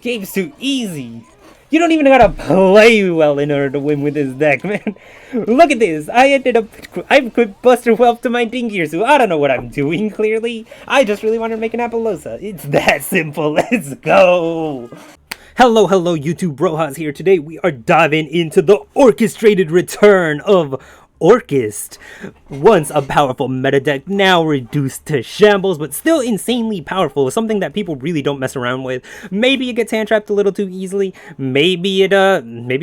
game's too easy. You don't even gotta play well in order to win with this deck, man. Look at this. I've equipped Buster Whelp to my Dingirsu. I don't know what I'm doing, clearly. I just really wanted to make an Appaloosa. It's that simple. Let's go. Hello, YouTube. Rojas here. Today we are diving into the orchestrated return of Orcust. Once a powerful meta deck, now reduced to shambles, but still insanely powerful. Something that people really don't mess around with. Maybe it gets hand trapped a little too easily. Maybe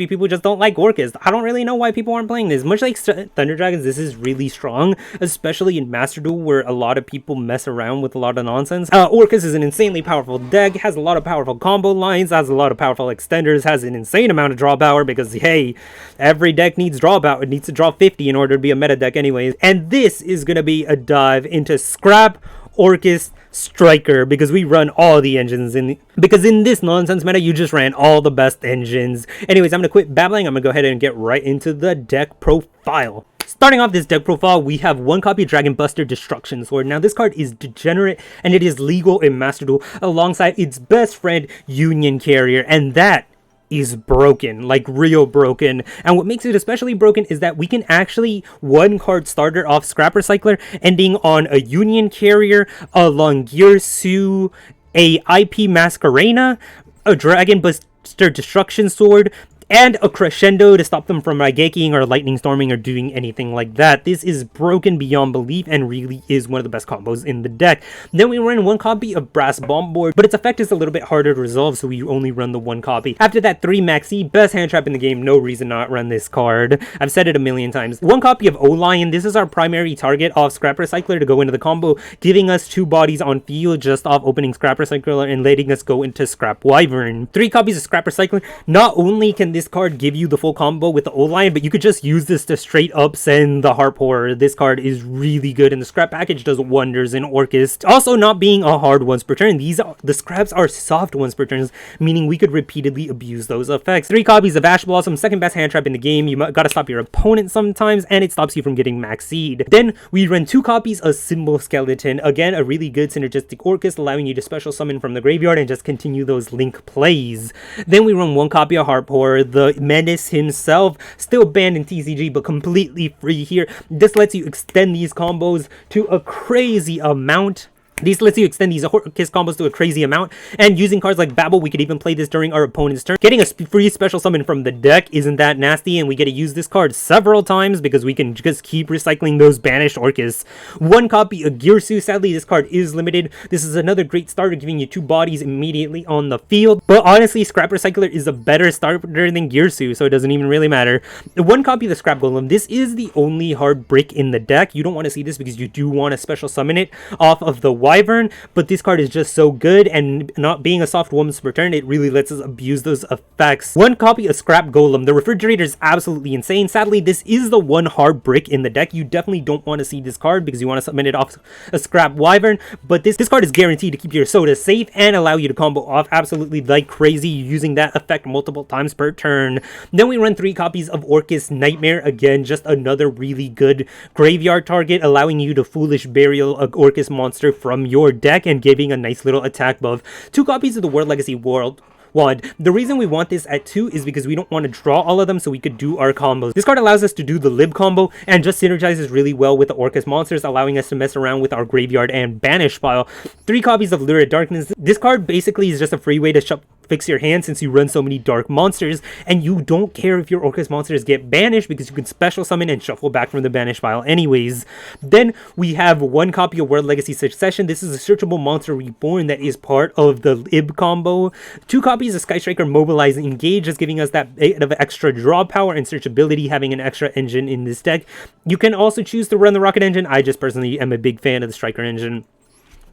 people just don't like Orcust. I don't really know why people aren't playing this. Much like Thunder Dragons, this is really strong, especially in Masterduel, where a lot of people mess around with a lot of nonsense. Orcust is an insanely powerful deck, has a lot of powerful combo lines, has a lot of powerful extenders, has an insane amount of draw power because, hey, every deck needs draw power. It needs to draw 50 in order to be a meta deck anyways. And this is going to be a dive into Scrap, Orcust, Striker, because we run all the engines because in this nonsense meta, you just ran all the best engines. Anyways, I'm going to quit babbling. I'm going to go ahead and get right into the deck profile. Starting off this deck profile, we have one copy of Dragon Buster Destruction Sword. Now, this card is degenerate, and it is legal in Masterduel alongside its best friend, Union Carrier, and that is broken, like real broken. And what makes it especially broken is that we can actually one card starter off Scrap Recycler, ending on a Union Carrier, a Longirsu, a IP Masquerena, a Dragon Buster Destruction Sword, and a Crescendo to stop them from Raigeking or Lightning Storming or doing anything like that. This is broken beyond belief and really is one of the best combos in the deck. Then we run one copy of Brass Bomb Board, but its effect is a little bit harder to resolve, so we only run the one copy. After that, 3 Maxi, best hand trap in the game, no reason not run this card. I've said it a million times. One copy of O-Lion, this is our primary target off Scrap Recycler to go into the combo, giving us 2 bodies on field just off opening Scrap Recycler and letting us go into Scrap Wyvern. 3 copies of Scrap Recycler. Not only can this card give you the full combo with the O-Lion, but you could just use this to straight up send the Harp Horror. This card is really good, and the scrap package does wonders in Orcust. Also, not being a hard once per turn, the scraps are soft once per turns, meaning we could repeatedly abuse those effects. 3 copies of Ash Blossom, second best hand trap in the game. You gotta stop your opponent sometimes, and it stops you from getting max seed. Then we run 2 copies of Symbol Skeleton, again a really good synergistic Orcust, allowing you to special summon from the graveyard and just continue those link plays. Then we run 1 copy of Harp Horror, the Menace himself, still banned in TCG but completely free here. This lets you extend these combos to a crazy amount. This lets you extend these Orcust combos to a crazy amount, and using cards like Babel, we could even play this during our opponent's turn. Getting a free special summon from the deck isn't that nasty, and we get to use this card several times because we can just keep recycling those banished Orcusts. 1 copy of Girsu, sadly this card is limited. This is another great starter, giving you 2 bodies immediately on the field, but honestly Scrap Recycler is a better starter than Girsu, so it doesn't even really matter. 1 copy of the Scrap Golem, this is the only hard brick in the deck. You don't want to see this because you do want to special summon it off of the Wyvern, but this card is just so good, and not being a soft once per turn, it really lets us abuse those effects. 1 copy of Scrap Golem. The Refrigerator is absolutely insane. Sadly, this is the one hard brick in the deck. You definitely don't want to see this card because you want to summon it off a Scrap Wyvern, but this card is guaranteed to keep your soda safe and allow you to combo off absolutely like crazy, using that effect multiple times per turn. Then we run 3 copies of Orcust Nightmare, again just another really good graveyard target, allowing you to Foolish Burial a Orcust monster from your deck and giving a nice little attack buff. 2 copies of the World Legacy Wand. The reason we want this at 2 is because we don't want to draw all of them so we could do our combos. This card allows us to do the Lib combo and just synergizes really well with the Orcust monsters, allowing us to mess around with our graveyard and banish pile. 3 copies of Lurid Darkness. This card basically is just a free way to fix your hand since you run so many dark monsters, and you don't care if your Orcust monsters get banished because you can special summon and shuffle back from the banish pile anyways. Then we have 1 copy of World Legacy Succession. This is a searchable monster reborn that is part of the Lib combo. 2 copies of Sky Striker Mobilize Engage, just giving us that bit of extra draw power and searchability, having an extra engine in this deck. You can also choose to run the Rocket Engine. I just personally am a big fan of the Striker engine.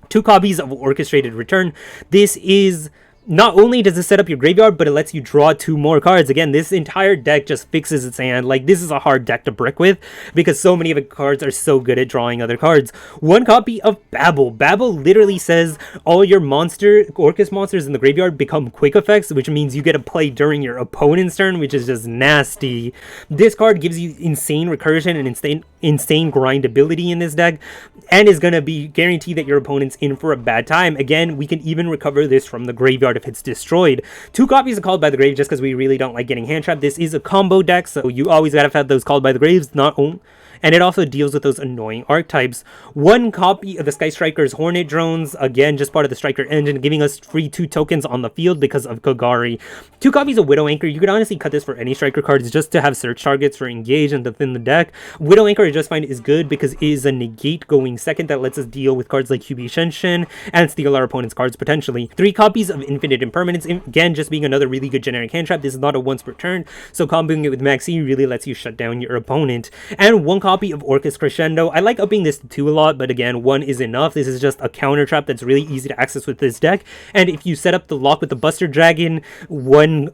2 copies of Orchestrated Return. This is Not only does it set up your graveyard, but it lets you draw 2 more cards. Again, this entire deck just fixes its hand. Like, this is a hard deck to brick with because so many of the cards are so good at drawing other cards. 1 copy of Babel. Babel literally says all your Orcust monsters in the graveyard become quick effects, which means you get to play during your opponent's turn, which is just nasty. This card gives you insane recursion and insane grindability in this deck, and is going to be guaranteed that your opponent's in for a bad time. Again, we can even recover this from the graveyard if it's destroyed. 2 copies of Called by the Grave just because we really don't like getting hand trapped. This is a combo deck, so you always gotta have those Called by the Graves, not only. And it also deals with those annoying archetypes. 1 copy of the Sky Striker's Hornet Drones, again, just part of the Striker engine, giving us free 2 tokens on the field because of Kagari. 2 copies of Widow Anchor. You could honestly cut this for any Striker cards just to have search targets for engage and to thin the deck. Widow Anchor I just find is good because it is a negate going second that lets us deal with cards like Kyubi Shenshin and steal our opponent's cards potentially. 3 copies of Infinite Impermanence, again, just being another really good generic hand trap. This is not a once per turn, so comboing it with Maxi really lets you shut down your opponent. And 1 copy of Orcust Crescendo. I like upping this to 2 a lot, but again, 1 is enough. This is just a counter trap that's really easy to access with this deck. And if you set up the lock with the Buster Dragon, one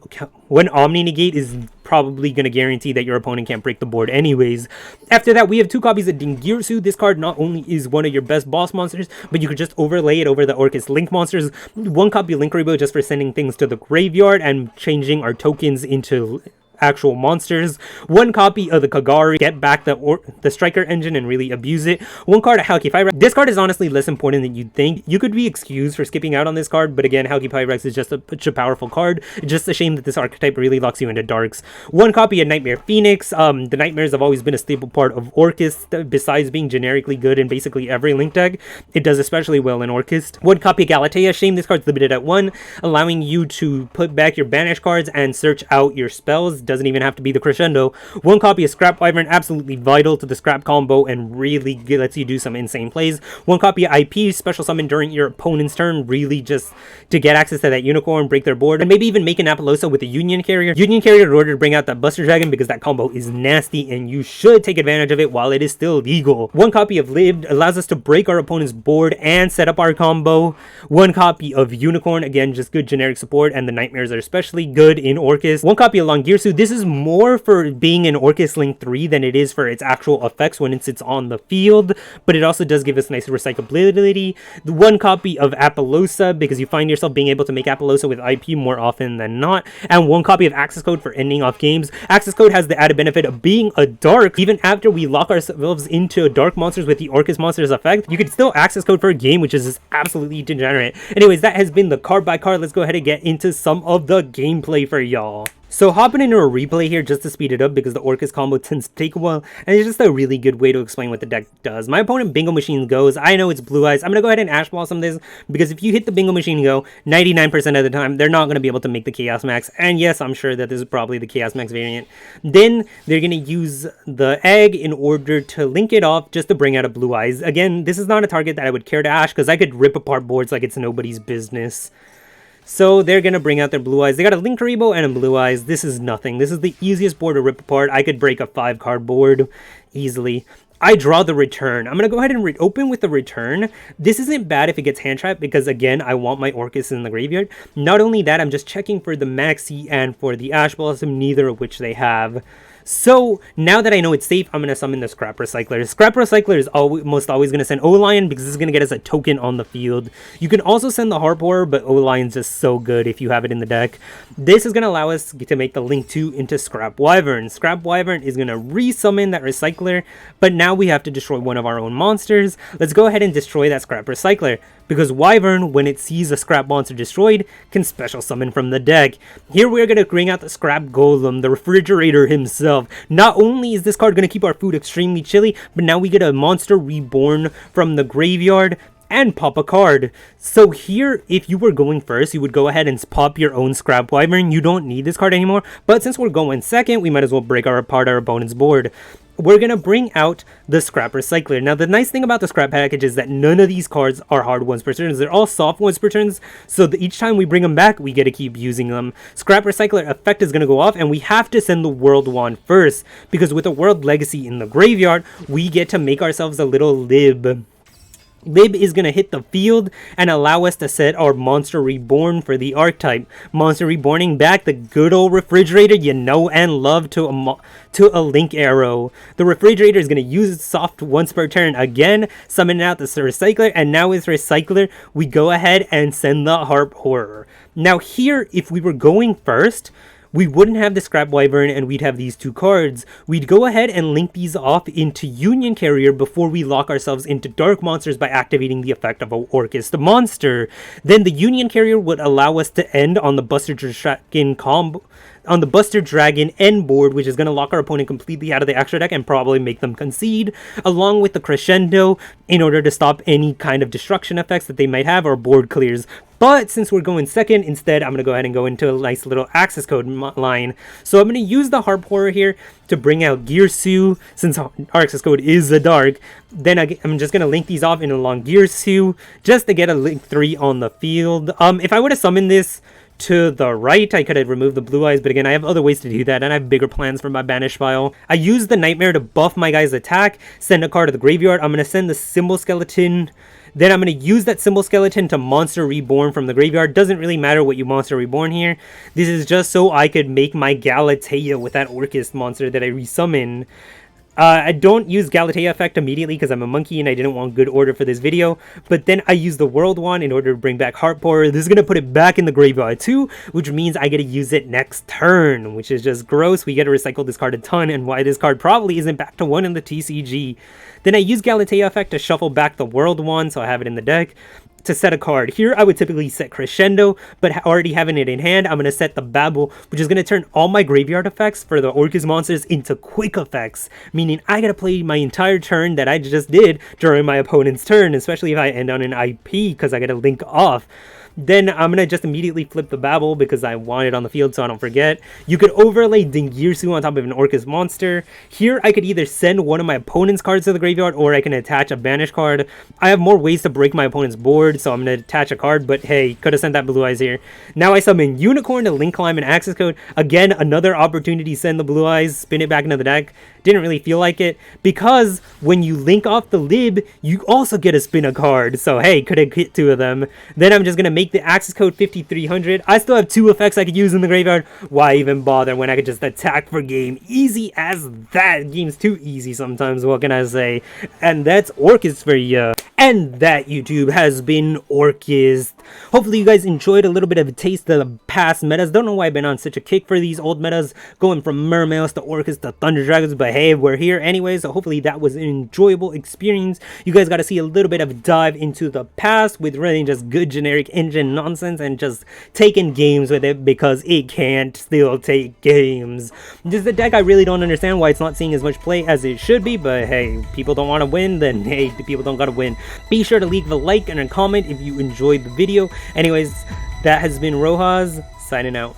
Omni Negate is probably going to guarantee that your opponent can't break the board anyways. After that, we have 2 copies of Dingirsu. This card not only is one of your best boss monsters, but you could just overlay it over the Orcust Link monsters. 1 copy of Link Rainbow just for sending things to the graveyard and changing our tokens into actual monsters. 1 copy of the Kagari, get back the Striker engine and really abuse it. 1 card of Halki Pyrex. This card is honestly less important than you'd think. You could be excused for skipping out on this card, but again, Halki Pyrex is just such a powerful card. It's just a shame that this archetype really locks you into darks. 1 copy of Nightmare Phoenix. The Nightmares have always been a staple part of Orcust, besides being generically good in basically every Link deck. It does especially well in Orcust. 1 copy of Galatea. Shame this card's limited at 1, allowing you to put back your banish cards and search out your spells. Doesn't even have to be the Crescendo. 1 copy of Scrap Wyvern, absolutely vital to the Scrap combo and really lets you do some insane plays. 1 copy of IP, special summon during your opponent's turn, really just to get access to that Unicorn, break their board, and maybe even make an Appaloosa with a Union Carrier. Union Carrier in order to bring out that Buster Dragon because that combo is nasty and you should take advantage of it while it is still legal. 1 copy of Lived allows us to break our opponent's board and set up our combo. 1 copy of Unicorn, again, just good generic support, and the Nightmares are especially good in Orcust. 1 copy of Longirsu. This is more for being in Orcust Link 3 than it is for its actual effects when it's on the field, but it also does give us nice recyclability. The 1 copy of Appaloosa, because you find yourself being able to make Appaloosa with IP more often than not, and 1 copy of Access Code for ending off games. Access Code has the added benefit of being a dark. Even after we lock ourselves into dark monsters with the Orcust monsters effect, you can still access code for a game, which is just absolutely degenerate. Anyways, that has been the card by card. Let's go ahead and get into some of the gameplay for y'all. So hopping into a replay here just to speed it up because the Orcust combo tends to take a while, and it's just a really good way to explain what the deck does. My opponent Bingo Machine goes. I know it's Blue Eyes. I'm going to go ahead and Ash Blossom this because if you hit the Bingo Machine go, 99% of the time, they're not going to be able to make the Chaos Max. And yes, I'm sure that this is probably the Chaos Max variant. Then they're going to use the egg in order to link it off just to bring out a Blue Eyes. Again, this is not a target that I would care to Ash because I could rip apart boards like it's nobody's business. So they're going to bring out their Blue Eyes. They got a Link Rebo and a Blue Eyes. This is nothing. This is the easiest board to rip apart. I could break a 5-card board easily. I draw the return. I'm going to go ahead and open with the return. This isn't bad if it gets hand trapped because, again, I want my Orcust in the graveyard. Not only that, I'm just checking for the Maxi and for the Ash Blossom, neither of which they have. So, now that I know it's safe, I'm going to summon the Scrap Recycler. Scrap Recycler is almost always going to send O-Lion because this is going to get us a token on the field. You can also send the Harp Horror, but O-Lion's just so good if you have it in the deck. This is going to allow us to make the Link 2 into Scrap Wyvern. Scrap Wyvern is going to resummon that Recycler, but now we have to destroy one of our own monsters. Let's go ahead and destroy that Scrap Recycler, because Wyvern, when it sees a Scrap monster destroyed, can special summon from the deck. Here we're going to bring out the Scrap Golem, the refrigerator himself. Not only is this card going to keep our food extremely chilly, but now we get a monster reborn from the graveyard and pop a card. So here, if you were going first, you would go ahead and pop your own Scrap Wyvern. You don't need this card anymore, but since we're going second, we might as well break apart our opponent's board. We're going to bring out the Scrap Recycler. Now, the nice thing about the Scrap package is that none of these cards are hard ones per turns. They're all soft ones per turns, so each time we bring them back, we get to keep using them. Scrap Recycler effect is going to go off, and we have to send the World Wand first, because with a World Legacy in the graveyard, we get to make ourselves a little Lib. Lib is going to hit the field and allow us to set our Monster Reborn for the archetype. Monster Reborning back the good old refrigerator you know and love to a Link Arrow. The refrigerator is going to use its soft once per turn again, summon out the Recycler, and now with Recycler, we go ahead and send the Harp Horror. Now here, if we were going first, we wouldn't have the Scrap Wyvern and we'd have these two cards. We'd go ahead and link these off into Union Carrier before we lock ourselves into Dark Monsters by activating the effect of a Orcust monster. Then the Union Carrier would allow us to end on the Buster Dragon combo, on the Buster Dragon end board, which is going to lock our opponent completely out of the extra deck and probably make them concede, along with the Crescendo in order to stop any kind of destruction effects that they might have or board clears. But since we're going second, instead, I'm going to go ahead and go into a nice little access code line. So I'm going to use the Harp Horror here to bring out Gearsu, since our access code is a dark. Then I'm just going to link these off in a long Gearsu, just to get a link 3 on the field. If I would have summoned this to the right, I could have removed the blue eyes, but again, I have other ways to do that, and I have bigger plans for my banish file. I use the Nightmare to buff my guy's attack, send a card to the graveyard. I'm going to send the Symbol Skeleton. Then I'm going to use that Symbol Skeleton to Monster Reborn from the graveyard. Doesn't really matter what you Monster Reborn here. This is just so I could make my Galatea with that Orcust monster that I resummon. I don't use Galatea effect immediately because I'm a monkey and I didn't want good order for this video, but then I use the World Wand in order to bring back Heart Pourer. This is going to put it back in the graveyard too, which means I get to use it next turn, which is just gross. We get to recycle this card a ton, and why this card probably isn't back to 1 in the TCG. Then I use Galatea effect to shuffle back the World Wand, so I have it in the deck. To set a card here, I would typically set Crescendo, but already having it in hand, I'm going to set the Babel, which is going to turn all my graveyard effects for the Orcust monsters into quick effects, meaning I got to play my entire turn that I just did during my opponent's turn, especially if I end on an IP, because I got to link off. Then I'm going to just immediately flip the Babel because I want it on the field so I don't forget. You could overlay Dingirsu on top of an Orcust monster. Here I could either send one of my opponent's cards to the graveyard or I can attach a banish card. I have more ways to break my opponent's board, so I'm going to attach a card, but hey, could have sent that Blue Eyes here. Now I summon Unicorn to Link Climb and Access Code. Again, another opportunity to send the Blue Eyes, spin it back into the deck. Didn't really feel like it because when you link off the Lib, you also get to spin a card. So hey, could have hit 2 of them. Then I'm just going to make the access code 5300. I still have 2 effects I could use in the graveyard. Why even bother when I could just attack for game? Easy as that. Game's too easy sometimes, what can I say? And that's Orcust for ya. And that, YouTube, has been Orcust. Hopefully you guys enjoyed a little bit of a taste of the past metas. Don't know why I've been on such a kick for these old metas, going from Mermails to Orcust to Thunder Dragons, but hey, we're here anyway, so hopefully that was an enjoyable experience. You guys got to see a little bit of a dive into the past with really just good generic engine nonsense and just taking games with it because it can't still take games. This is a deck I really don't understand why it's not seeing as much play as it should be, but hey, people don't want to win, then hey, the people don't gotta win. Be sure to leave a like and a comment if you enjoyed the video. Anyways, that has been Rojas, signing out.